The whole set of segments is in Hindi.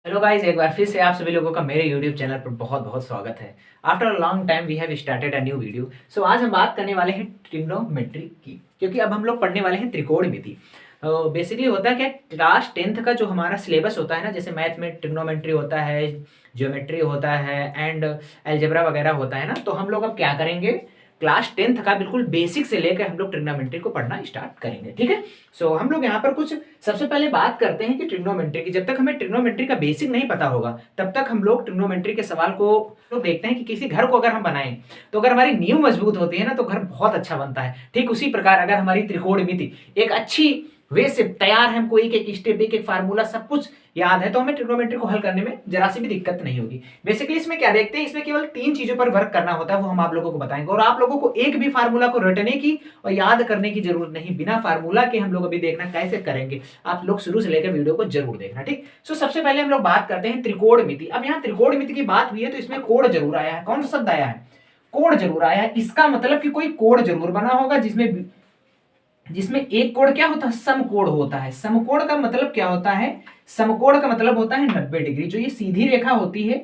हेलो गाइस, एक बार फिर से आप सभी लोगों का मेरे यूट्यूब चैनल पर बहुत बहुत स्वागत है। After a long time we have started a new video. So आज हम बात करने वाले हैं ट्रिग्नोमेट्री की, क्योंकि अब हम लोग पढ़ने वाले हैं त्रिकोणमिति। बेसिकली होता है क्या, क्लास 10th का जो हमारा सिलेबस होता है ना, जैसे मैथ में ट्रिग्नोमेट्री होता है, ज्योमेट्री होता है एंड अलजेब्रा वगैरह होता है ना, तो हम लोग अब क्या करेंगे, क्लास 10th का बिल्कुल बेसिक से लेकर हम लोग ट्रिग्नोमेट्री को पढ़ना स्टार्ट करेंगे। ठीक है। सो हम लोग यहाँ पर कुछ सबसे पहले बात करते हैं कि ट्रिग्नोमेट्री की। जब तक हमें ट्रिग्नोमेट्री का बेसिक नहीं पता होगा तब तक हम लोग ट्रिग्नोमेट्री के सवाल को लोग देखते हैं कि किसी घर को अगर हम बनाएं तो अगर हमारी नींव मजबूत होती है ना तो घर बहुत अच्छा बनता है। ठीक उसी प्रकार अगर हमारी त्रिकोणमिति एक अच्छी वे से तैयार है, हमको एक एक स्टेप एक एक फार्मूला सब कुछ याद है, तो हमें ट्रिग्नोमेट्री को हल करने में जरा सी भी दिक्कत नहीं होगी। बेसिकली इसमें क्या देखते हैं, इसमें केवल 3 चीजों पर वर्क करना होता है, वो हम आप लोगों को बताएंगे। और आप लोगों को एक भी फार्मूला को रटने की और याद करने की जरूरत नहीं, बिना फार्मूला के हम लोग अभी देखना कैसे करेंगे। आप लोग शुरू से लेकर वीडियो को जरूर देखना। ठीक। सो सबसे पहले हम लोग बात करते हैं त्रिकोणमिति। अब यहाँ त्रिकोणमिति की बात हुई है तो इसमें कोण जरूर आया है। कौन सा शब्द आया है? कोण जरूर आया है। इसका मतलब कि कोई कोण जरूर बना होगा जिसमें जिसमें एक कोण क्या होता है, समकोण होता है। समकोण का मतलब क्या होता है? समकोण का मतलब होता है 90 डिग्री। जो ये सीधी रेखा होती है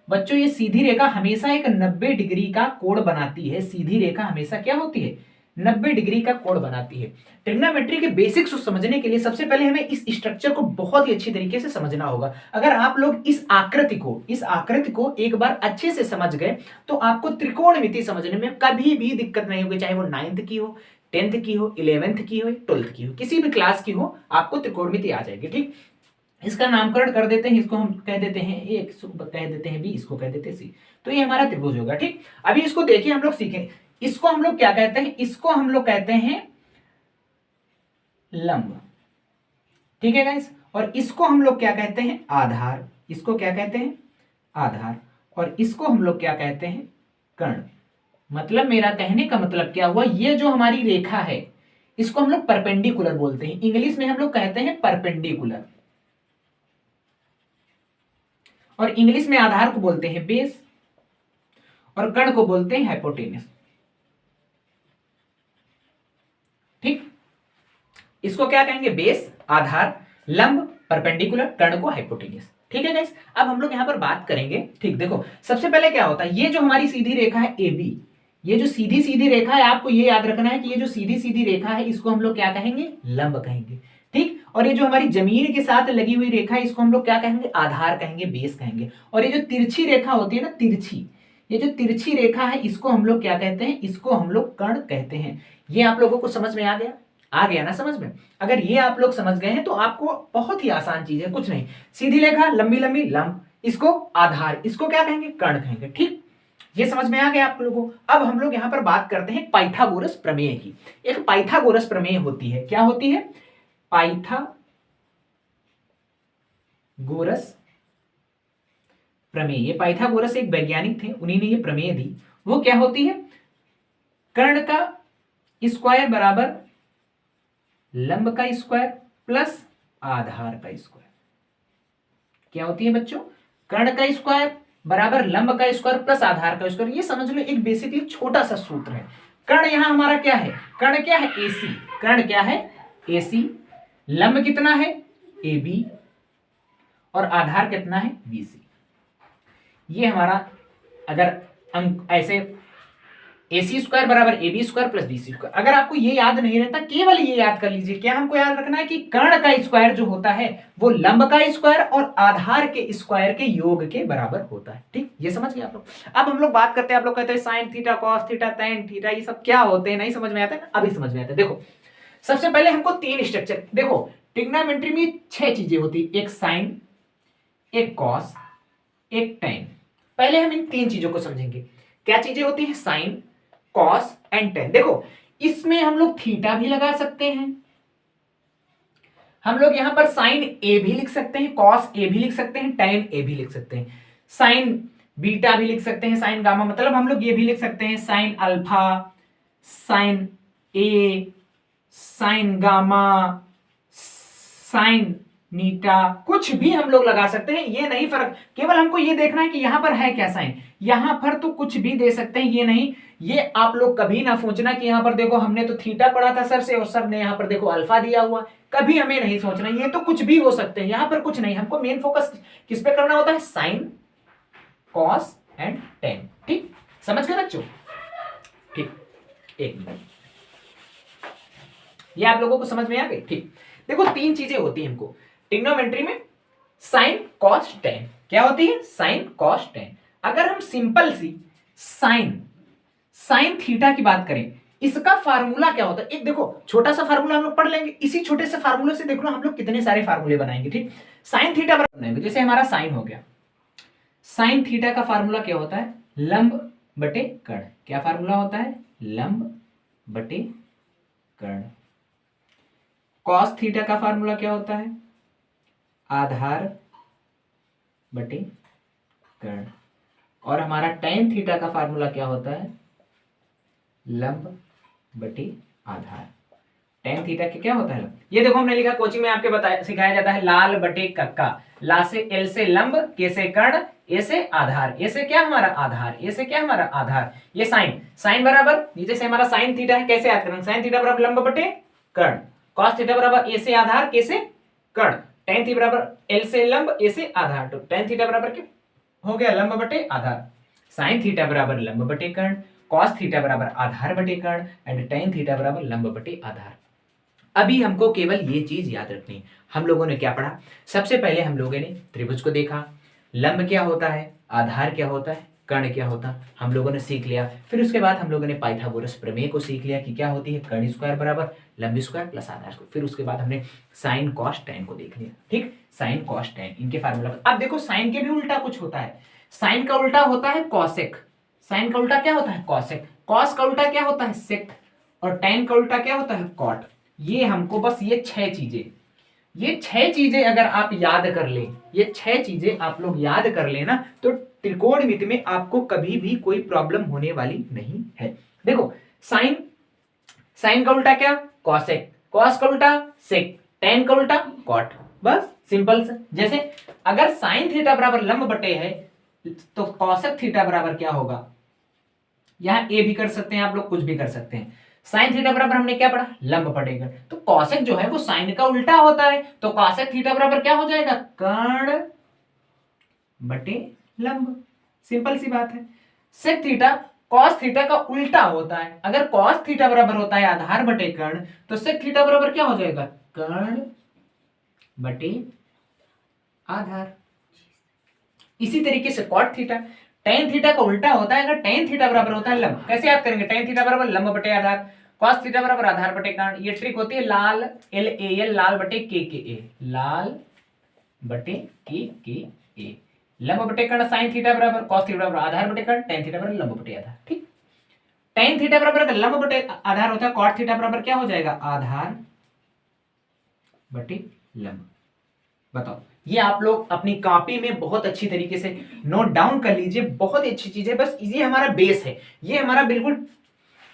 बच्चों, ये सीधी रेखा हमेशा एक 90 डिग्री का कोण बनाती है। सीधी रेखा हमेशा क्या होती है? 90 डिग्री का कोण बनाती है। ट्रिग्नोमेट्री के बेसिक्स को समझने के लिए सबसे पहले हमें इस स्ट्रक्चर को बहुत ही अच्छी तरीके से समझना होगा। अगर आप लोग इस आकृति को एक बार अच्छे से समझ गए तो आपको त्रिकोणमिति समझने में कभी भी दिक्कत नहीं होगी, चाहे वो 9th की हो, 10th की हो, 11th की हो, 12th की हो, किसी भी क्लास की हो, आपको त्रिकोणमिति आ जाएगी। ठीक। इसका नामकरण कर देते हैं, इसको हम कह देते हैं ए, इसको कह देते हैं बी, इसको कह देते हैं सी। तो ये हमारा त्रिभुज होगा। ठीक। अभी इसको देखिए, हम लोग सीखें इसको हम लोग क्या कहते हैं, इसको हम लोग कहते हैं लंब। ठीक है गाइस। और इसको हम लोग क्या कहते हैं? आधार। इसको क्या कहते हैं? आधार। और इसको हम लोग क्या कहते हैं? कर्ण। मतलब मेरा कहने का मतलब क्या हुआ, ये जो हमारी रेखा है इसको हम लोग परपेंडिकुलर बोलते हैं। इंग्लिश में हम लोग कहते हैं परपेंडिकुलर, और इंग्लिश में आधार को बोलते हैं बेस, और कर्ण को बोलते हैं हाइपोटेनस। ठीक। इसको क्या कहेंगे? बेस, आधार, लंब, परपेंडिकुलर, कर्ण को हाइपोटेनस। ठीक है गाइस। अब हम लोग यहां पर बात करेंगे। ठीक, देखो सबसे पहले क्या होता है, ये जो हमारी सीधी रेखा है ए बी, ये जो सीधी सीधी रेखा है, आपको ये याद रखना है कि ये जो सीधी सीधी रेखा है इसको हम लोग क्या कहेंगे? लंब कहेंगे। ठीक। और ये जो हमारी जमीन के साथ लगी हुई रेखा है इसको हम लोग क्या कहेंगे? आधार कहेंगे, बेस कहेंगे। और ये जो तिरछी रेखा होती है ना, तिरछी, ये जो तिरछी रेखा है इसको हम लोग क्या कहते हैं? इसको हम लोग कर्ण कहते हैं। ये आप लोगों को समझ में आ गया? आ गया ना समझ में? अगर ये आप लोग समझ गए हैं तो आपको बहुत ही आसान चीज है, कुछ नहीं, सीधी रेखा, लंबी लंबी, लंब, इसको आधार, इसको क्या कहेंगे? कर्ण कहेंगे। ठीक। ये समझ में आ गया आप लोगों को? अब हम लोग यहां पर बात करते हैं पाइथागोरस प्रमेय की। एक पाइथागोरस प्रमेय होती है। क्या होती है? पाइथागोरस प्रमेय। ये पाइथागोरस एक वैज्ञानिक थे, उन्हीं ने ये प्रमेय दी। वो क्या होती है? कर्ण का स्क्वायर बराबर लंब का स्क्वायर प्लस आधार का स्क्वायर। क्या होती है बच्चों? कर्ण का स्क्वायर बराबर लंब का स्क्वायर प्लस आधार का स्क्वायर। ये समझ लो एक बेसिकली छोटा सा सूत्र है। कर्ण यहां हमारा क्या है? कर्ण क्या है? एसी। कर्ण क्या है? एसी। लंब कितना है? A B. और आधार कितना है? बीसी। ये हमारा अगर अंक ऐसे ए सी स्क्वायर बराबर A B square plus B C square. अगर आपको ये याद नहीं रहता, केवल ये याद कर लीजिए। क्या हमको याद रखना है कि कर्ण का स्क्वायर जो होता है वो लंब का स्क्वायर और आधार के स्क्वायर के योग के बराबर होता है। ठीक। ये समझ गए आप लोग? अब हम लोग बात करते हैं, आप लोग कहते हैं sign theta, cos theta, tan theta, ये सब क्या होते हैं? नहीं समझ में आता है? अभी समझ में आता है। देखो सबसे पहले हमको 3 स्ट्रक्चर, देखो ट्रिग्नोमेट्री में 6 चीजें होती, एक साइन, एक कॉस, एक टेन। पहले हम इन 3 चीजों को समझेंगे। क्या चीजें होती है? Sine, cos and tan. देखो इसमें हम लोग थीटा भी लगा सकते हैं, हम लोग यहां पर साइन ए भी लिख सकते हैं, कॉस ए भी लिख सकते हैं, टेन ए भी लिख सकते हैं, साइन बीटा भी लिख सकते हैं, साइन गामा, मतलब हम लोग ये भी लिख सकते हैं साइन अल्फा, साइन ए, साइन गामा, साइन नीटा, कुछ भी हम लोग लगा सकते हैं, ये नहीं फर्क, केवल हमको ये देखना है कि यहां पर है क्या साइन। यहां पर तो कुछ भी दे सकते हैं, ये नहीं, ये आप लोग कभी ना सोचना कि यहां पर देखो हमने तो थीटा पढ़ा था सर से और सर ने यहां पर देखो अल्फा दिया हुआ, कभी हमें नहीं सोचना, ये तो कुछ भी हो सकते हैं, यहां पर कुछ नहीं, हमको मेन फोकस किस पे करना होता है, साइन, कॉस एंड टेन। ठीक, समझ गए बच्चों? ठीक, एक मिनट, ये आप लोगों को समझ में आ गई? ठीक, देखो तीन चीजें होती हैं हमको ट्रिग्नोमेट्री में, साइन कॉस टेन। क्या होती है? Sine cos ten. अगर हम सिंपल सी साइन साइन थीटा की बात करें, इसका फार्मूला क्या होता है, एक देखो छोटा सा फार्मूला हम लोग पढ़ लेंगे, इसी छोटे से फार्मूले से देखो हम लोग कितने सारे फार्मूले बनाएंगे। ठीक, साइन थीटा बराबर बनाएंगे, जैसे हमारा साइन हो गया, साइन थीटा का फार्मूला क्या होता है, लंब बटे कर्ण। क्या फार्मूला होता है? लंब बटे कर्ण। कॉस थीटा का फार्मूला क्या होता है? आधार बटे कर्ण। और हमारा टेन थीटा का फार्मूला क्या होता है? लंब बटे आधार। टेन थीटा के क्या होता है? ये देखो हमने लिखा, कोचिंग में आपके बताया सिखाया जाता है, लाल बटे कक्का, ला से एल से लंब, के से कर्ण, ए से आधार। ए से क्या हमारा? आधार। ए से क्या हमारा? आधार। ये साइन, साइन बराबर नीचे से हमारा साइन थीटा है, कैसे याद करेंगे? साइन थीटा बराबर लंब बटे कर्ण, कॉस थीटा बराबर ए से आधार, के से कर्ण, टेन थीटा बराबर एल से लंब, ए से आधार, तो टेन थीटा बराबर क्या हो गया? लंब बटे आधार। साइन थीटा बराबर लंब बटे कर्ण, कॉस थीटा बराबर आधार बटे कर्ण एंड टेन थीटा बराबर लंब बटे आधार। अभी हमको केवल ये चीज याद रखनी है। हम लोगों ने क्या पढ़ा? सबसे पहले हम लोगों ने त्रिभुज को देखा, लंब क्या होता है, आधार क्या होता है, कर्ण क्या होता है, हम लोगों ने सीख लिया। फिर उसके बाद हम लोगों ने पाइथागोरस प्रमेय को सीख लिया कि क्या होती है, कर्ण स्क्वायर बराबर लंब स्क्वायर प्लस आधार स्क्वायर। फिर उसके बाद हमने साइन कॉस टेन को देख लिया। ठीक, साइन कॉस टेन इनके फार्मूला। अब देखो साइन के भी उल्टा कुछ होता है, साइन का उल्टा होता है कॉसेक। साइन का उल्टा क्या होता है? कॉसेक। कॉस का उल्टा क्या होता है? सेक। और टेन का उल्टा क्या होता है? कॉट। ये हमको बस ये छह चीजें अगर आप याद कर ले, ये छह चीजें आप लोग याद कर लेना, तो त्रिकोणमिति में आपको कभी भी कोई प्रॉब्लम होने वाली नहीं है। देखो साइन, साइन का उल्टा क्या? कॉसेक। कॉस का उल्टा सेक। टेन का उल्टा कॉट। बस सिंपल सा। जैसे अगर साइन थीटा बराबर लंब बटे है, तो कॉसेक थीटा बराबर क्या होगा? यहां ए भी कर सकते हैं आप लोग, कुछ भी कर सकते हैं। साइन थीटा बराबर हमने क्या पढ़ा? लंब बटे कर्ण। तो कॉसेक जो है वो साइन का उल्टा होता है, तो कॉसेक थीटा बराबर क्या हो जाएगा? कर्ण बटे लंब। सिंपल सी बात है। सेक थीटा कॉस थीटा का उल्टा होता है। अगर कॉस थीटा बराबर होता है आधार बटे कर्ण, तो सेक थीटा बराबर क्या हो जाएगा? कर्ण बटे आधार। इसी तरीके से कॉट थीटा, टेन थीटा का उल्टा होता है, अगर टेन थीटा बराबर होता है लंब। कैसे याद करेंगे? टेन थीटा बराबर लंब बटे आधार, कॉस थीटा बराबर आधार बटे कर्ण। ये ट्रिक होती है लाल एल ए एल, लाल बटे के ए, लाल बटे के ए। लंब बटे कर्ण साइन थीटा बराबर कॉस थीटा बराबर आधार बटे कर्ण, टेन थीटा बराबर लंब बटे आधार। ठीक, टेन थीटा बराबर अगर लंब बटे आधार होता है, कॉट थीटा बराबर क्या हो जाएगा? आधार बटे लंब। बताओ, ये आप लोग अपनी कॉपी में बहुत अच्छी तरीके से नोट डाउन कर लीजिए, बहुत ही अच्छी चीज है। बस ये हमारा बेस है, ये हमारा बिल्कुल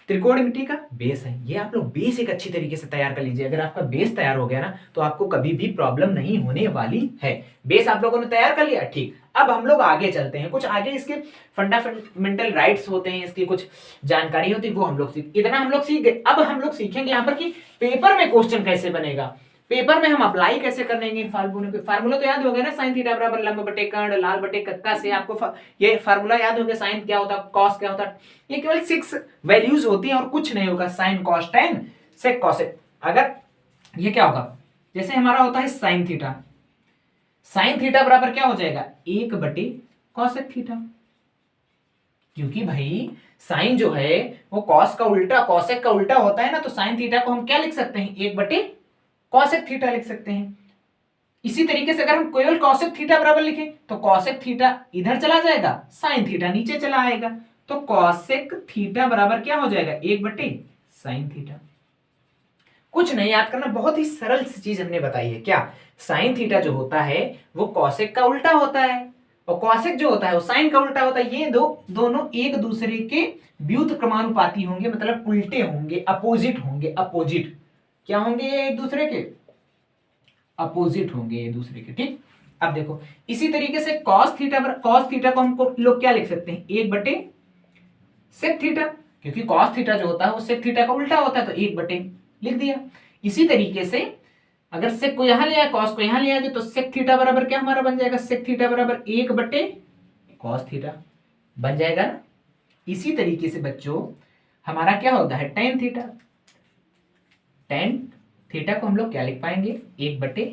त्रिकोणमिति का बेस है। ये आप लोग बेस एक अच्छी तरीके से तैयार कर लीजिए। अगर आपका बेस तैयार हो गया ना, तो आपको कभी भी प्रॉब्लम नहीं होने वाली है। बेस आप लोगों ने तैयार कर लिया, ठीक। अब हम लोग आगे चलते हैं, कुछ आगे इसके फंडामेंटल राइट्स होते हैं, इसकी कुछ जानकारी होती है, वो हम लोग इतना हम लोग सीख गए। अब हम लोग सीखेंगे यहाँ पर कि पेपर में क्वेश्चन कैसे बनेगा, पेपर में हम अप्लाई कैसे करेंगे इन फार्मूलों को। फार्मूला तो याद हो गया ना, साइन थीटा बराबर लंब बटे कर्ण, लाल बटे कक्का से आपको ये फार्मूला याद हो गया। साइन क्या होता है, कॉस क्या होता है, ये केवल 6 वैल्यूज होती हैं और कुछ नहीं होगा। Sine cos tan sec cosec. अगर ये क्या होगा, जैसे हमारा होता है साइन थीटा, साइन थीटा बराबर क्या हो जाएगा? 1 बटे कॉसेक थीटा, क्योंकि भाई साइन जो है वो कॉस का उल्टा कॉसेक का उल्टा होता है ना, तो साइन थीटा को हम क्या लिख सकते हैं? 1 बटे कॉसेक थीटा लिख सकते हैं। इसी तरीके से अगर हम केवल कॉसेक थीटा बराबर लिखें, तो कॉसेक थीटा इधर चला जाएगा, साइन थीटा नीचे चला आएगा, तो कॉसेक थीटा बराबर क्या हो जाएगा? 1 बटे साइन थीटा। कुछ नहीं याद करना, बहुत ही सरल सी चीज हमने बताई है। क्या? साइन थीटा जो होता है वो कॉसेक का उल्टा होता है, और कॉसेक जो होता है वो साइन का उल्टा होता है। ये दोनों एक दूसरे के व्युत क्रमानुपाती होंगे, मतलब उल्टे होंगे, अपोजिट होंगे। अपोजिट क्या होंगे? ये एक दूसरे के अपोजिट होंगे ये दूसरे के, ठीक। अब देखो इसी तरीके से कॉस थीटा को हमको लोग क्या लिख सकते हैं, 1 बटे सेक थीटा, क्योंकि कॉस थीटा जो होता है वो सेक थीटा का उल्टा होता है, तो 1 बटे लिख दिया। इसी तरीके से अगर सेक को यहां ले आए, कॉस को यहां ले आए, तो सेक थीटा बराबर क्या हमारा बन जाएगा, सेक थीटा बराबर 1 बटे कॉस थीटा बन जाएगा ना। इसी तरीके से बच्चों हमारा क्या होता है, टेन थीटा। टेन थीटा को हम लोग क्या लिख पाएंगे, 1 बटे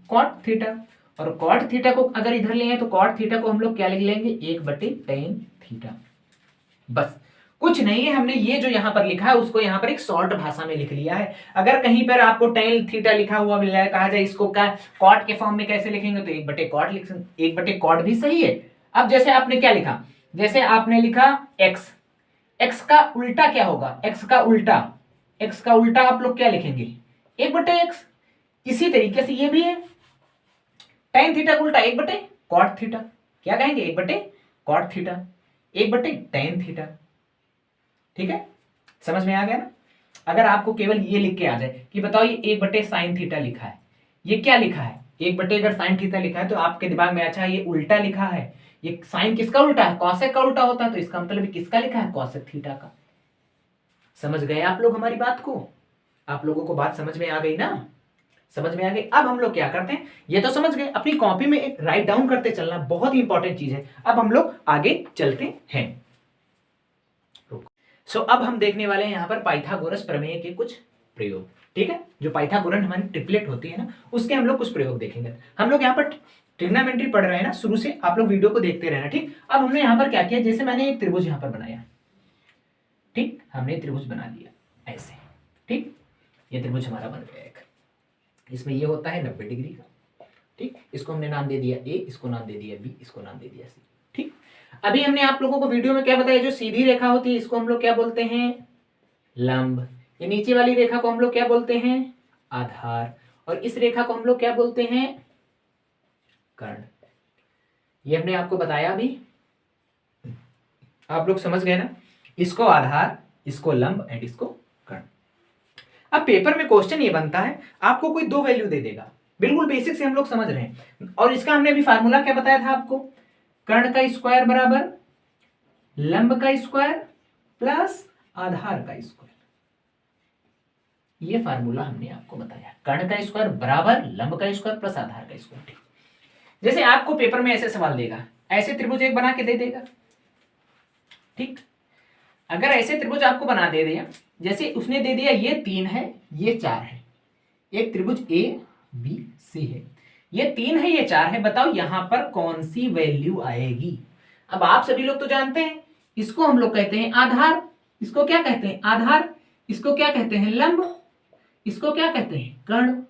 कॉट थीटा। और कॉट थीटा को अगर इधर ले आए तो कॉट थीटा को हम लोग क्या लिख लेंगे, 1 बटे टेन थीटा। बस कुछ नहीं है, हमने ये जो यहां पर लिखा है उसको यहां पर एक शॉर्ट भाषा में लिख लिया है। अगर कहीं पर आपको टेन थीटा लिखा हुआ मिल रहा है, कहा जाए इसको क्या कॉट के फॉर्म में कैसे लिखेंगे, तो 1 बटे कॉट लिख सकते, 1 बटे कॉट भी सही है। अब जैसे आपने क्या लिखा, जैसे आपने लिखा एक्स, एक्स का उल्टा क्या होगा, एक्स का उल्टा आप लोग क्या लिखेंगे, 1 बटे एक्स। इसी तरीके से ये भी है, टेन थीटा का उल्टा 1 बटे कॉट थीटा, क्या कहेंगे, 1 बटे कॉट थीटा, 1 बटे टेन थीटा। ठीक है, समझ में आ गया ना। अगर आपको केवल ये लिख के आ जाए कि बताओ ये 1 बटे साइन थीटा लिखा है, ये क्या लिखा है, 1 बटे अगर साइन थीटा लिखा है तो आपके दिमाग में अच्छा ये उल्टा लिखा है, ये साइन किसका उल्टा है, कॉसेक का उल्टा होता है, तो इसका मतलब किसका लिखा है, कॉसेक थीटा का। समझ गए आप लोग हमारी बात को, आप लोगों को बात समझ में आ गई ना, समझ में आ गई। अब हम लोग क्या करते हैं, ये तो समझ गए, अपनी कॉपी में एक राइट डाउन करते चलना, बहुत ही इंपॉर्टेंट चीज है। अब हम लोग आगे चलते हैं। सो अब हम देखने वाले हैं यहाँ पर पाइथागोरस प्रमेय के कुछ प्रयोग, ठीक है। जो पाइथागोरन हमारी ट्रिपलेट होती है ना, उसके हम लोग कुछ प्रयोग देखेंगे। हम लोग यहाँ पर ट्रिग्नोमेट्री पढ़ रहे हैं ना, शुरू से आप लोग वीडियो को देखते रहना, ठीक। अब हमने यहाँ पर क्या किया, जैसे मैंने एक त्रिभुज यहाँ पर बनाया, ठीक, हमने त्रिभुज बना लिया ऐसे, ठीक, ये त्रिभुज हमारा बन गया एक, इसमें ये होता है 90 डिग्री का, ठीक। इसको हमने नाम दे दिया ए, इसको नाम दे दिया बी, इसको नाम दे दिया सी, ठीक। अभी हमने आप लोगों को वीडियो में क्या बताया, जो सीधी रेखा होती है इसको हम लोग क्या बोलते हैं, लंब। ये नीचे वाली रेखा को हम लोग क्या बोलते हैं, आधार। और इस रेखा को हम लोग क्या बोलते हैं, कर्ण। ये हमने आपको बताया अभी, आप लोग समझ गए ना, इसको आधार, इसको लंब एंड इसको कर्ण। अब पेपर में क्वेश्चन ये बनता है, आपको कोई दो वैल्यू दे देगा, बिल्कुल बेसिक से हम लोग समझ रहे हैं, और इसका हमने अभी फार्मूला क्या बताया था आपको, कर्ण का स्क्वायर बराबर लंब का स्क्वायर प्लस आधार का स्क्वायर। ये फार्मूला हमने आपको बताया, कर्ण का स्क्वायर बराबर लंब का स्क्वायर प्लस आधार का स्क्वायर, ठीक। जैसे आपको पेपर में ऐसे सवाल देगा, ऐसे त्रिभुज एक बना के दे देगा, ठीक। अगर ऐसे त्रिभुज आपको बना दे दिया, जैसे उसने दे दिया ये 3 है, ये 4 है, एक त्रिभुज ए बी सी है, ये 3 है, ये 4 है, बताओ यहां पर कौन सी वैल्यू आएगी। अब आप सभी लोग तो जानते हैं, इसको हम लोग कहते हैं आधार, इसको क्या कहते हैं आधार, इसको क्या कहते हैं लंब, इसको क्या कहते हैं कर्ण।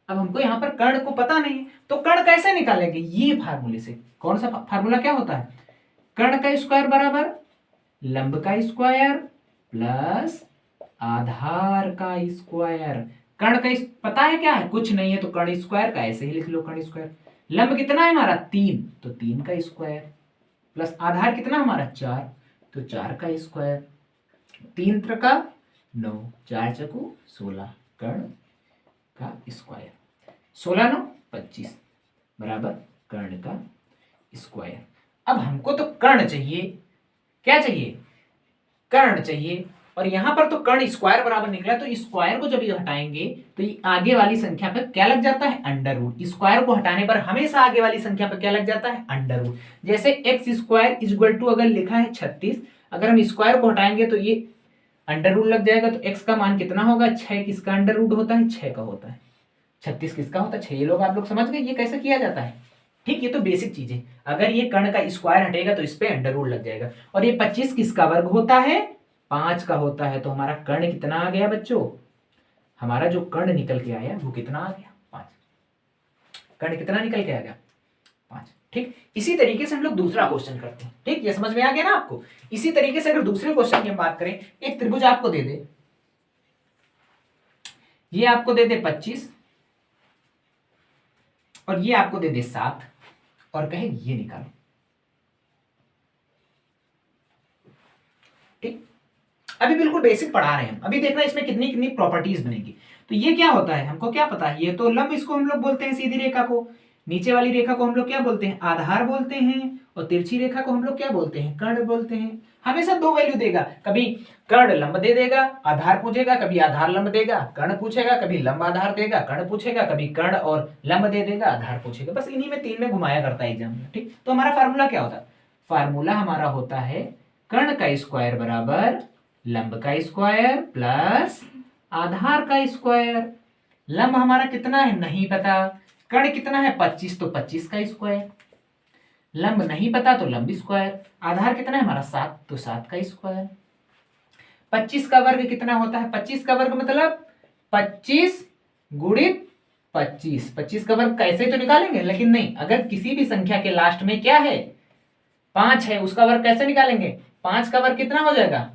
अब हमको यहां पर कर्ण को पता नहीं है, तो कर्ण कैसे निकालेंगे, ये फार्मूले से। कौन सा फार्मूला क्या होता है, कर्ण का स्क्वायर बराबर लंब का स्क्वायर प्लस आधार का स्क्वायर। कर्ण का पता है क्या है, कुछ नहीं है, तो कर्ण स्क्वायर का ऐसे ही लिख लो, कर्ण स्क्वायर। लंब कितना है हमारा 3, तो 3 का स्क्वायर प्लस आधार कितना हमारा 4, तो 4 का स्क्वायर। 3 त्रिका 9, 4 चकु 16, कर्ण का स्क्वायर, 16 9 25 बराबर कर्ण का स्क्वायर। अब हमको तो कर्ण चाहिए, क्या चाहिए, कर्ण चाहिए, और यहां पर तो कर्ण स्क्वायर बराबर निकला, तो स्क्वायर को जब ये हटाएंगे तो ये आगे वाली संख्या पर क्या लग जाता है, अंडर रूट। स्क्वायर को हटाने पर हमेशा आगे वाली संख्या पर क्या लग जाता है, अंडर रूट। जैसे एक्स स्क्वायर इक्वल टू अगर लिखा है 36, अगर हम स्क्वायर को हटाएंगे तो ये अंडर रूट लग जाएगा, तो एक्स का मान कितना होगा, 6, किसका अंडर रूट होता है, 6 का होता है, 36 किसका होता है, 6। ये लोग आप लोग समझ गए ये कैसे किया जाता है, ठीक। ये तो बेसिक चीज है, अगर ये कर्ण का स्क्वायर हटेगा तो इस पे अंडर रूट लग जाएगा। और ये 25 किसका वर्ग होता है, 5 का होता है, तो हमारा कर्ण कितना आ गया बच्चों, हमारा जो कर्ण निकल के आया वो कितना आ गया, 5। कर्ण कितना निकल के आ गया, 5, ठीक। इसी तरीके से हम लोग दूसरा क्वेश्चन करते हैं, ठीक। ये समझ में आ गया ना आपको। इसी तरीके से अगर दूसरे क्वेश्चन की हम बात करें, एक त्रिभुज आपको दे दे, ये आपको दे दे 25 और ये आपको दे दे 7 और कहे ये निकालो, ठीक। अभी बिल्कुल बेसिक पढ़ा रहे हैं हम, अभी देखना इसमें कितनी कितनी प्रॉपर्टीज बनेगी। तो ये क्या होता है हमको क्या पता है, ये तो लंब, इसको हम लोग बोलते हैं सीधी रेखा को, नीचे वाली रेखा को हम लोग क्या बोलते हैं, आधार बोलते हैं, और तिरछी रेखा को हम लोग क्या बोलते हैं, कर्ण बोलते हैं। हमेशा दो वैल्यू देगा, कभी कर्ण लंब दे देगा आधार पूछेगा, कभी आधार लंब देगा कर्ण पूछेगा, कभी लंब आधार देगा कर्ण पूछेगा, कभी कर्ण और लंब दे देगा आधार पूछेगा। बस इन्हीं में तीन में घुमाया करता है एग्जाम में। ठीक, तो हमारा फार्मूला क्या होता है, फार्मूला हमारा होता है कर्ण का स्क्वायर बराबर लंब का स्क्वायर प्लस आधार का स्क्वायर। लंब हमारा कितना है नहीं पता, कर्ण कितना है 25, तो 25 का स्क्वायर, लंब नहीं पता तो लंब स्क्वायर, आधार कितना है हमारा 7, तो 7 का स्क्वायर। 25 का वर्ग कितना होता है, 25 का वर्ग मतलब 25 गुणित 25, 25 का वर्ग कैसे तो निकालेंगे, लेकिन नहीं, अगर किसी भी संख्या के लास्ट में क्या है 5 है, उसका वर्ग कैसे निकालेंगे, 5 का वर्ग कितना हो जाएगा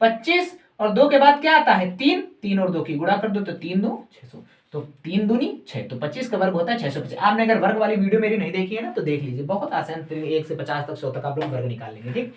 25, और 2 के बाद क्या आता है 3, 3 और 2 की गुणा कर दो तो 3 2 600, तो 3 दूनी 6, तो 25 का वर्ग होता है 625। आपने अगर वर्ग वाली वीडियो मेरी नहीं देखी है ना तो देख लीजिए, बहुत आसान, 1 से 50 तक 100 तक आप लोग वर्ग निकाल लेंगे। ठीक,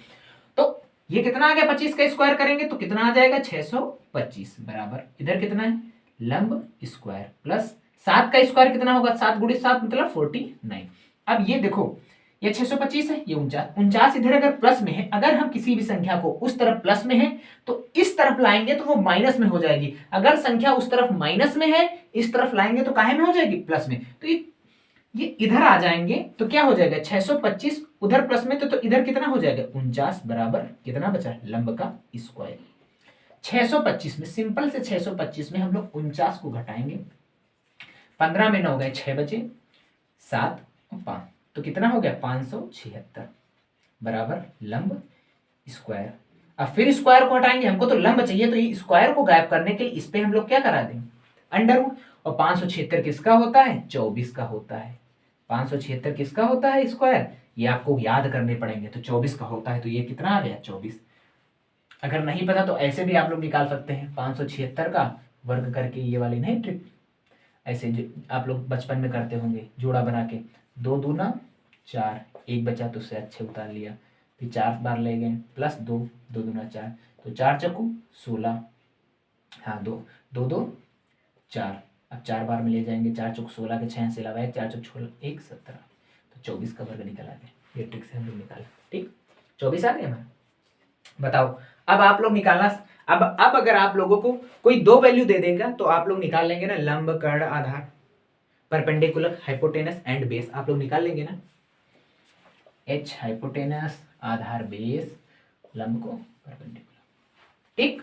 तो ये कितना आ गया, 25 का स्क्वायर करेंगे तो कितना आ जाएगा 625 बराबर, इधर कितना है लंब स्क्वायर प्लस 7 का स्क्वायर कितना होगा, 7 गुणित 7 मतलब 49। अब ये देखो ये 625 है, ये 49 इधर अगर प्लस में है, अगर हम किसी भी संख्या को उस तरफ प्लस में है तो इस तरफ लाएंगे तो वो माइनस में हो जाएगी, अगर संख्या उस तरफ माइनस में है इस तरफ लाएंगे तो काहे में हो जाएगी, प्लस में। तो ये इधर आ जाएंगे तो क्या हो जाएगा 625, उधर प्लस में तो इधर कितना हो जाएगा 49 बराबर कितना बचा लंब का स्क्वायर। 625 में सिंपल से 625 में हम लोग 49 को घटाएंगे, 15 में 9 गए 6 बचे, 7 और 5 तो कितना हो गया 576 बराबर लंब स्क्वायर। अब फिर स्क्वायर को हटाएंगे, हमको तो लंब चाहिए, तो ये स्क्वायर को गायब करने के लिए इस पे हम लोग क्या करा देंगे अंडर रूट, और 576 किसका होता है 24 का होता है, 576 किसका होता है स्क्वायर, ये आपको याद करने पड़ेंगे, तो 24 का होता है, तो ये कितना आ गया 24। अगर नहीं पता तो ऐसे भी आप लोग निकाल सकते हैं, 576 का वर्ग करके, ये वाली नहीं ट्रिक, ऐसे जो आप लोग बचपन में करते होंगे जोड़ा बना के, 2 दूना 4, 1 बचा तो उससे अच्छे उतार लिया, फिर 4 बार ले गए प्लस 2, 2 दूना 4, तो 4 चक्कू 16, हाँ 2 2 2 4, अब 4 बार में ले जाएंगे, 4 चौक 16 के 6 से अलावा 1, 4 चौक 16 1 17, तो 24 का वर्ग निकल आ गया, ये ट्रिक से हम लोग निकाला। ठीक, 24 आ गया हमारा। बताओ अब आप लोग निकालना, अब अगर आप लोगों को कोई दो वैल्यू दे देगा तो आप लोग निकाल लेंगे ना, लंब कर्ण आधार, परपेंडिकुलर हाइपोटेनस एंड बेस आप लोग निकाल लेंगे ना, एच हाइपोटेनस आधार बेस लंब को परपेंडिकुलर, ठीक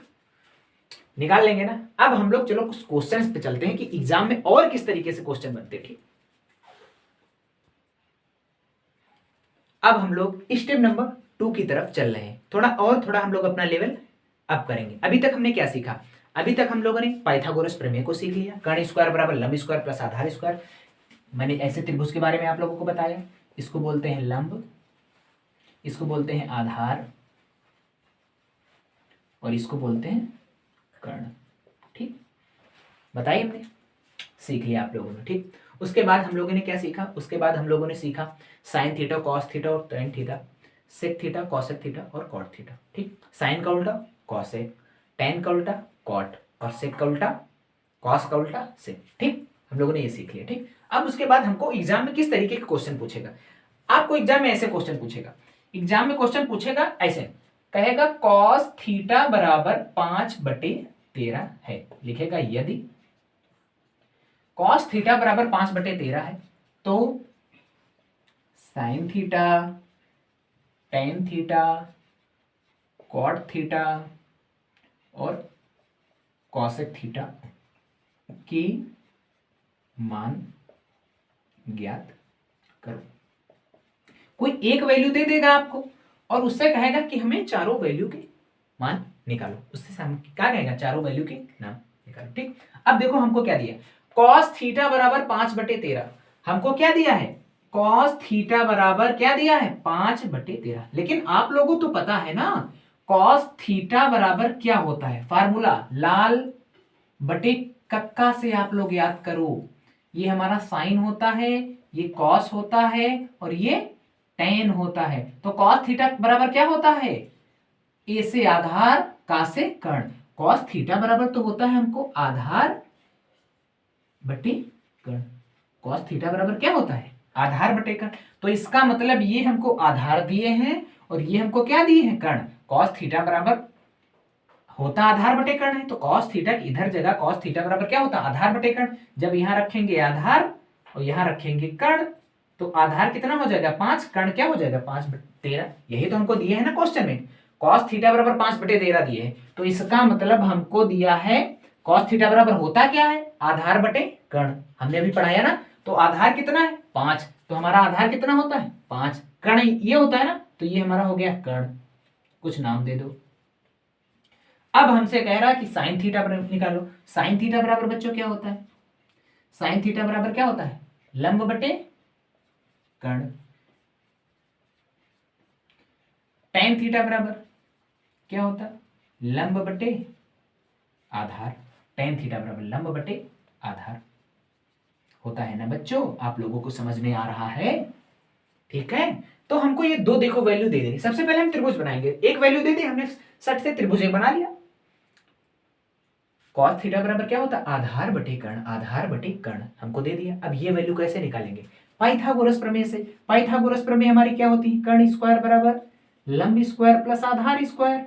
निकाल लेंगे ना। अब हम लोग चलो कुछ क्वेश्चंस पे चलते हैं कि एग्जाम में और किस तरीके से क्वेश्चन बनते हैं। ठीक, अब हम लोग स्टेप नंबर 2 की तरफ चल रहे हैं, थोड़ा हम लोग अपना लेवल अप करेंगे। अभी तक हमने क्या सीखा, अभी तक हम लोगों ने पाइथागोरस प्रमेय को सीख लिया, कर्ण स्क्वायर बराबर लंब स्क्वायर प्लस आधार स्क्वायर, मैंने ऐसे त्रिभुज के बारे में आप लोगों को बताया, इसको बोलते हैं लंब, इसको बोलते हैं आधार, और इसको बोलते हैं कर्ण। ठीक, बताइए, हमने सीख लिया आप लोगों ने। ठीक, उसके बाद हम लोगों ने क्या सीखा, उसके बाद हम लोगों ने सीखा साइन थीटा कॉस थीटा और tan theta, sec theta cosec theta और कॉट थीटा। ठीक, साइन का उल्टा कॉसेक, टेन का उल्टा कॉट, और सेक का उल्टा कॉस का उल्टा सेक। ठीक, हम लोगों ने ये सीख लिया। ठीक, अब उसके बाद हमको एग्जाम में किस तरीके के क्वेश्चन पूछेगा, आपको एग्जाम में ऐसे क्वेश्चन पूछेगा, एग्जाम में क्वेश्चन पूछेगा ऐसे, कहेगा कॉस थीटा बराबर 5/13 है, लिखेगा यदि कॉस थीटा बराबर 5/13 है तो sine theta, tan theta, cot theta और कॉसेक थीटा की मान ज्ञात करो। कोई एक वैल्यू दे देगा आपको और उससे कहेगा कि हमें चारों वैल्यू के मान निकालो, उससे हम क्या कहेगा चारों वैल्यू के नाम निकालो। ठीक, अब देखो हमको क्या दिया, कॉस थीटा बराबर 5/13, हमको क्या दिया है कॉस थीटा बराबर क्या दिया है 5/13, लेकिन आप लोगों तो पता है ना कॉस थीटा बराबर क्या होता है, फार्मूला लाल बटे कक्का से आप लोग याद करो, ये हमारा साइन होता है, ये कॉस होता है और ये टेन होता है। तो कॉस थीटा बराबर क्या होता है, ए से आधार, का से कर्ण, कॉस थीटा बराबर तो होता है हमको आधार बटे कर्ण। कॉस थीटा बराबर क्या होता है? आधार बटे कर्ण। तो इसका मतलब ये हमको आधार दिए हैं और ये हमको क्या दिए हैं? कर्ण। कॉस थीटा बराबर होता आधार बटे कर्ण है, तो कॉस थीटा की इधर जगह कॉस थीटा बराबर क्या होता? आधार बटे कर्ण। जब यहां रखेंगे आधार और यहां रखेंगे कर्ण, तो आधार कितना हो जाएगा? 5, कर्ण क्या हो जाएगा? 5/13। यही तो हमको दिए है ना क्वेश्चन में, कॉस थीटा बराबर 5/13 दिए है। तो इसका मतलब हमको दिया है कॉस थीटा बराबर होता क्या है? आधार बटे कर्ण। हमने अभी पढ़ाया ना, तो आधार कितना है? 5, तो हमारा आधार कितना होता है? 5। कर्ण ये होता है ना, तो ये हमारा हो गया कर्ण। कुछ नाम दे दो। अब हमसे कह रहा है कि साइन थीटा बराबर निकालो। साइन थीटा बराबर बच्चों क्या होता है? साइन थीटा बराबर क्या होता है? लंब बटे कर्ण। टेन थीटा बराबर क्या होता है? लंब बटे आधार। टेन थीटा बराबर लंब बटे आधार होता है ना बच्चों? आप लोगों को समझ में आ रहा है? ठीक है, तो हमको ये दो देखो वैल्यू दे देनी। सबसे पहले हम त्रिभुज बनाएंगे। एक वैल्यू दे दी हमने, सट से त्रिभुज एक बना लिया। कॉस थीटा बराबर क्या होता है? आधार बटे कर्ण। आधार बटे कर्ण हमको दे दिया। अब ये वैल्यू कैसे निकालेंगे? पाइथागोरस प्रमेय से। पाइथागोरस प्रमेय हमारी क्या होती है? कर्ण स्क्वायर बराबर लंब स्क्वायर प्लस आधार स्क्वायर।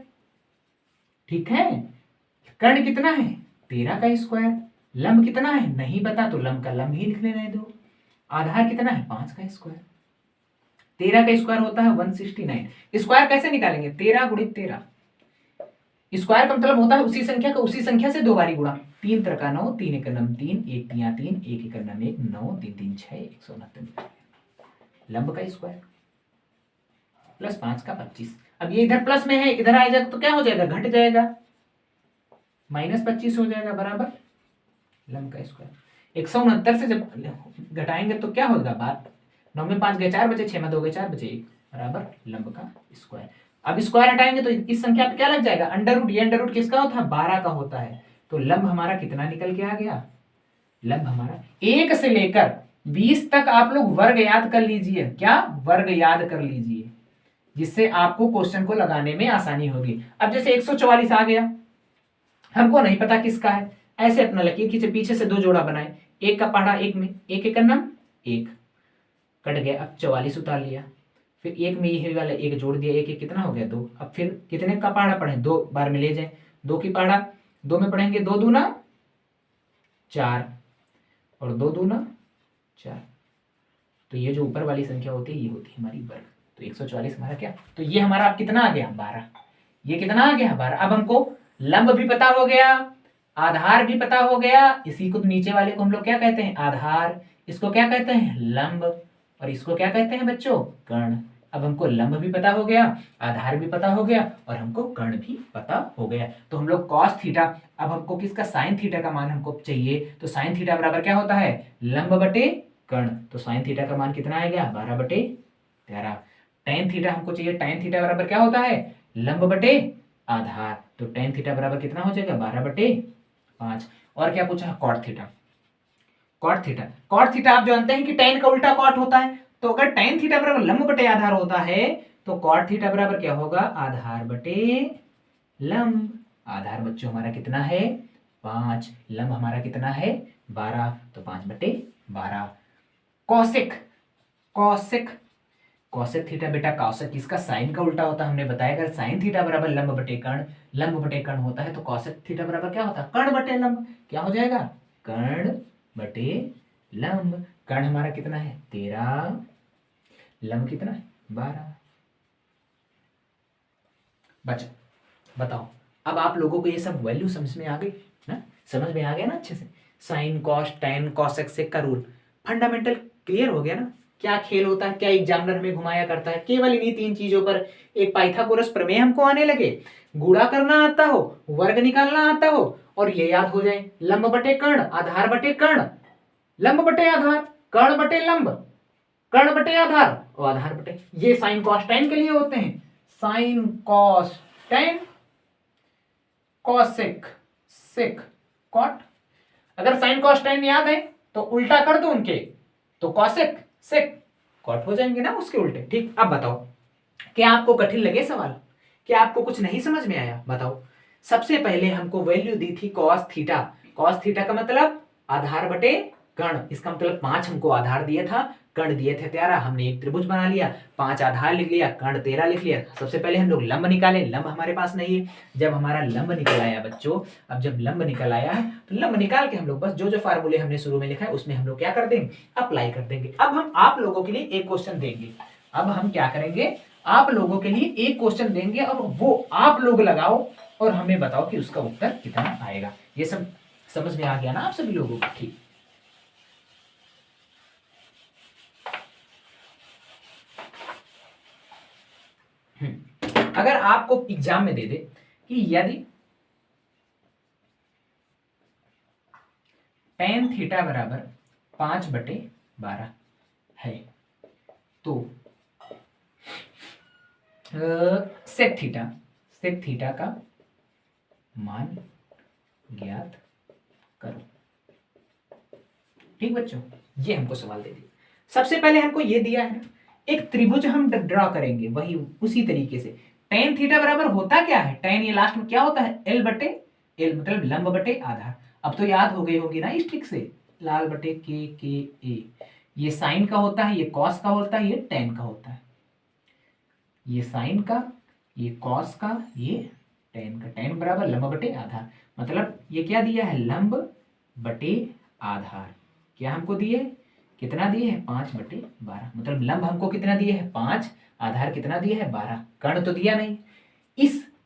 ठीक है, कर्ण कितना है? 13 का स्क्वायर। लंब कितना है? नहीं पता, तो लंब का लंब ही लिख लेने दो। आधार कितना है? 5 का स्क्वायर। 13 का स्क्वायर होता है 169। स्क्वायर कैसे निकालेंगे? 13 गुणित 13। स्क्वायर का मतलब होता है उसी संख्या से 2 बारी गुणा। 3 त्रिका 9, 3 एक नम 3, 1 तिया 3, 1 एक नम 1, 9 3 3 6, 169 लंब का स्क्वायर प्लस 5 का 25। अब ये इधर प्लस में है, इधर आ जाएगा तो क्या हो जाएगा? घट जाएगा, -25 हो जाएगा बराबर लंब का स्क्वायर। 169 से जब घटाएंगे तो क्या होगा? बात 9 में 5 गए 4 बचे, 6 में 2 गए 4 बचे 1 बराबर लंब का स्क्वायर। अब स्क्वायर हटाएंगे तो इस संख्या पे क्या लग जाएगा? Under root. ये अंडर रूट किसका होता है? 12 का होता है। तो लंब हमारा कितना निकल के आ गया? लंब हमारा 1 से लेकर 20 तक आप लोग वर्ग याद कर लीजिए। क्या? वर्ग याद कर लीजिए, जिससे आपको क्वेश्चन को लगाने में आसानी होगी। अब जैसे 144 आ गया, हमको नहीं पता किसका है, ऐसे अपना लकीर खींचे, पीछे से 2 जोड़ा बनाए, एक का पहाड़ा एक में, एक एक नम 1 कट गया। अब 44 उतार लिया, फिर एक में ये वाला एक जोड़ दिया, एक एक कितना हो गया? 2। अब फिर कितने का पहाड़ा पढ़े? 2 बार में ले जाए, 2 की पहाड़ा 2 में पढ़ेंगे, 2 दूना 4 और 2 दूना 4। तो ये जो ऊपर वाली संख्या होती है ये होती है हमारी वर्ग। तो 144 हमारा क्या? तो ये हमारा अब कितना आ गया? 12। ये कितना आ गया? 12। अब हमको लंब भी पता हो गया, आधार भी पता हो गया। इसी को नीचे वाले को हम लोग क्या कहते हैं? आधार। इसको क्या कहते हैं? लंब। और इसको क्या कहते हैं बच्चों? कर्ण। अब हमको लंब भी पता हो गया, आधार भी पता हो गया और हमको कर्ण भी पता हो गया। तो हम लोग कॉस थीटा, अब हमको किसका? साइन थीटा का मान हमको चाहिए। तो साइन थीटा बराबर क्या होता है? लंब बटे कर्ण। तो साइन थीटा का मान कितना आ गया? 12/13। टेन थीटा हमको चाहिए। टेन थीटा बराबर क्या होता है? लंब बटे आधार। तो टेन थीटा बराबर कितना हो जाएगा? 12/5। और क्या पूछा? Cot theta. Cot theta, cot theta आप जानते हैं कि टेन का उल्टा कॉट होता है। तो अगर टेन थीटा बराबर लंब बटे आधार होता है तो कॉट थीटा बराबर क्या होगा? आधार बटे लंब। आधार बच्चों हमारा कितना है? 5। लंब हमारा कितना है? 12। तो 5/12। कौशिक, कौशिक, कौशिक थीटा बेटा, कौशिक किसका? साइन का उल्टा होता है। हमने बताया अगर साइन थीटा बराबर लंब बटे कर्ण, लंब बटे कर्ण होता है तो कौशिक थीटा बराबर क्या होता है? कर्ण बटे लंब। क्या हो जाएगा? कर्ण बटे लंब। कर्ण हमारा कितना है? 13, लंब कितना है? 12। बचा, बताओ अब आप लोगों को ये सब वैल्यू समझ में आ गई ना? समझ में आ गया ना अच्छे से? Sine cos tan cosec sec का रूल फंडामेंटल क्लियर हो गया ना? क्या खेल होता है, क्या एग्जामिनर हमें घुमाया करता है? केवल इन्हीं 3 चीजों पर। एक पाइथागोरस प्रमेय हमको आने लगे, गुणा करना आता हो, वर्ग निकालना आता हो और ये याद हो जाए लंब बटे कर्ण, आधार बटे कर्ण, लंब बटे आधार, कर्ण बटे लंब, कर्ण बटे आधार और आधार बटे। ये साइन कॉस टेन के लिए होते हैं। Sine cos tan cosec sec cot. अगर साइन कॉस टेन याद है तो उल्टा कर दो उनके, तो कॉसेक सेक कॉट हो जाएंगे ना उसके उल्टे। ठीक, अब बताओ क्या आपको कठिन लगे सवाल? क्या आपको कुछ नहीं समझ में आया? बताओ। सबसे पहले हमको वैल्यू दी थी कॉस थीटा। कॉस थीटा का मतलब आधार बटे कर्ण, इसका मतलब 5 हमको आधार दिया था, कर्ण दिए थे 13, हमने एक त्रिभुज बना लिया, 5 आधार लिख लिया, कर्ण 13 लिख लिया। सबसे पहले हम लोग लंब निकाले, लंब हमारे पास नहीं है। जब हमारा लंब निकल आया बच्चों, अब जब लंब निकल आया है तो लंब निकाल के हम लोग बस जो जो फार्मूले हमने शुरू में लिखा है उसमें हम लोग क्या कर देंगे, अप्लाई कर देंगे। अब हम आप लोगों के लिए एक क्वेश्चन देंगे, अब हम क्या करेंगे, आप लोगों के लिए एक क्वेश्चन देंगे और वो आप लोग लगाओ और हमें बताओ कि उसका उत्तर कितना आएगा। ये सब समझ में आ गया ना आप सभी लोगों को? ठीक, अगर आपको एग्जाम में दे दे कि यदि tan थीटा बराबर 5/12 है तो sec थीटा का मान ज्ञात करो। ठीक बच्चों, ये हमको सवाल दे दिया। सबसे पहले हमको ये दिया है एक त्रिभुज हम ड्रॉ करेंगे, वही उसी तरीके से। tan थीटा बराबर होता क्या है, tan ये लास्ट में क्या होता है, l मतलब लंब बटे आधार। अब तो याद हो गई होगी ना इस ट्रिक से, लाल बटे के ए, ये साइन का होता है, ये कॉस का होता है, ये tan का होता है, ये साइन का, ये कॉस का, ये tan का। tan बराबर लंब बटे आधार, मतलब ये क्या दिया है, लंब बटे आधार। क्या हमको दिए, कितना दिए है, 5/12, मतलब लंब हमको कितना दिए है 5, आधार कितना दिया है 12, कर्ण तो दिया नहीं।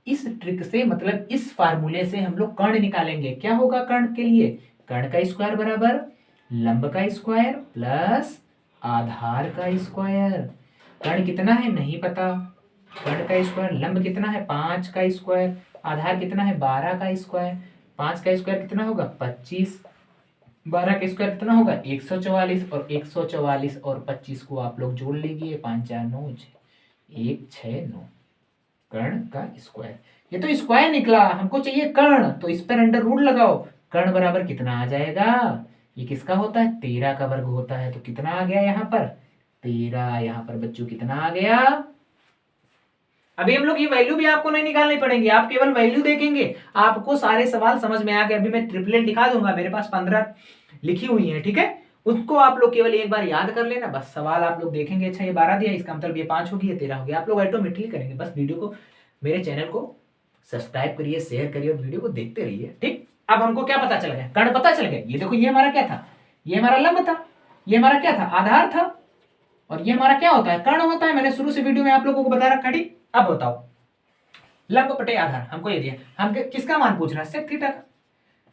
इस ट्रिक से मतलब इस फार्मूले से हम लोग कर्ण निकालेंगे। क्या होगा कर्ण के लिए, कर्ण का स्क्वायर बराबर लंब का स्क्वायर प्लस आधार का स्क्वायर। कर्ण कितना है नहीं पता, कर्ण का स्क्वायर, लंब कितना है 5 का स्क्वायर, आधार कितना है 12 का स्क्वायर। 5 का स्क्वायर कितना होगा 25, 12 का स्क्वायर कितना होगा 144, और 144 और 25 को आप लोग जोड़ लीजिए, 5 4 9 169, कर्ण का स्क्वायर। ये तो स्क्वायर निकला, हमको चाहिए कर्ण, तो इस पर अंडर रूट लगाओ। कर्ण बराबर कितना आ जाएगा, ये किसका होता है 13 का वर्ग होता है, तो कितना आ गया यहाँ पर 13, यहाँ पर बच्चों कितना आ गया। अभी हम लोग ये वैल्यू भी आपको नहीं निकालनी पड़ेंगे, आप केवल वैल्यू देखेंगे, आपको सारे सवाल समझ में आ गए। अभी मैं ट्रिपलेट दिखा दूंगा, मेरे पास 15 लिखी हुई है, ठीक है, उसको आप लोग केवल एक बार याद कर लेना, बस सवाल आप लोग देखेंगे, अच्छा ये 12 दिया, इसका मतलब ये 5 होगी, ये 13 होगी, आप लोग ऑटोमेटिकली करेंगे। बस वीडियो को, मेरे चैनल को सब्सक्राइब करिए, शेयर करिए और वीडियो को देखते रहिए। ठीक, अब हमको क्या पता चल गया, कर्ण पता चल गया। ये देखो, ये हमारा क्या था, ये हमारा लंब था, ये हमारा क्या था आधार था, और ये हमारा क्या होता है कर्ण होता है। मैंने शुरू से वीडियो में आप लोगों को बता रखा। ठीक, अब बताओ लंब बटे आधार हमको ये दिया, हम किसका मान पूछ रहा है, सेक थीटा का।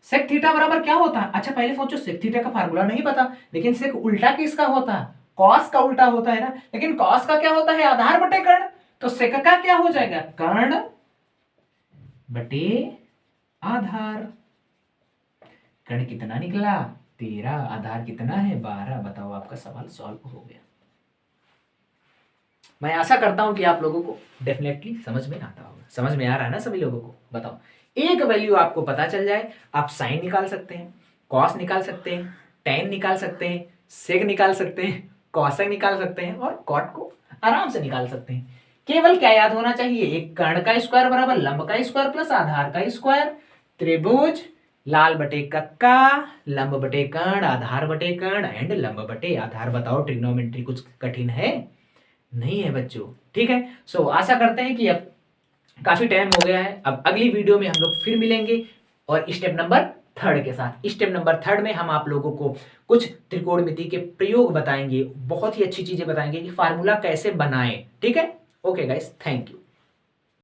सेक थीटा बराबर क्या होता है, अच्छा पहले सोचो, सेक थीटा का फार्मूला नहीं पता, लेकिन सेक उल्टा किसका होता है, कॉस का उल्टा होता है ना, लेकिन कॉस का क्या होता है आधार बटे कर्ण, तो सेक का क्या हो जाएगा कर्ण बटे आधार। कर्ण कितना निकला 13, आधार कितना है 12। बताओ, आपका सवाल सॉल्व हो गया। मैं आशा करता हूं कि आप लोगों को डेफिनेटली समझ में आता होगा। समझ में आ रहा है ना सभी लोगों को? बताओ, एक वैल्यू आपको पता चल जाए, आप साइन निकाल सकते हैं, कॉस निकाल सकते हैं, tan निकाल सकते हैं, सेक निकाल सकते हैं, कॉसेक निकाल सकते हैं, और कॉट को आराम से निकाल सकते हैं। केवल क्या याद होना चाहिए, एक कर्ण का स्क्वायर बराबर लंब का स्क्वायर प्लस आधार का स्क्वायर। त्रिभुज लाल बटे कक्का, लंब बटे कर्ण, आधार बटे कर्ण एंड लंब बटे आधार। बताओ, ट्रिग्नोमेट्री कुछ कठिन है? नहीं है बच्चों, ठीक है। सो आशा करते हैं कि अब काफी टाइम हो गया है, अब अगली वीडियो में हम लोग फिर मिलेंगे और स्टेप नंबर 3 के साथ। स्टेप नंबर 3 में हम आप लोगों को कुछ त्रिकोणमिति के प्रयोग बताएंगे, बहुत ही अच्छी चीजें बताएंगे कि फार्मूला कैसे बनाएं। ठीक है, ओके गाइस, थैंक यू।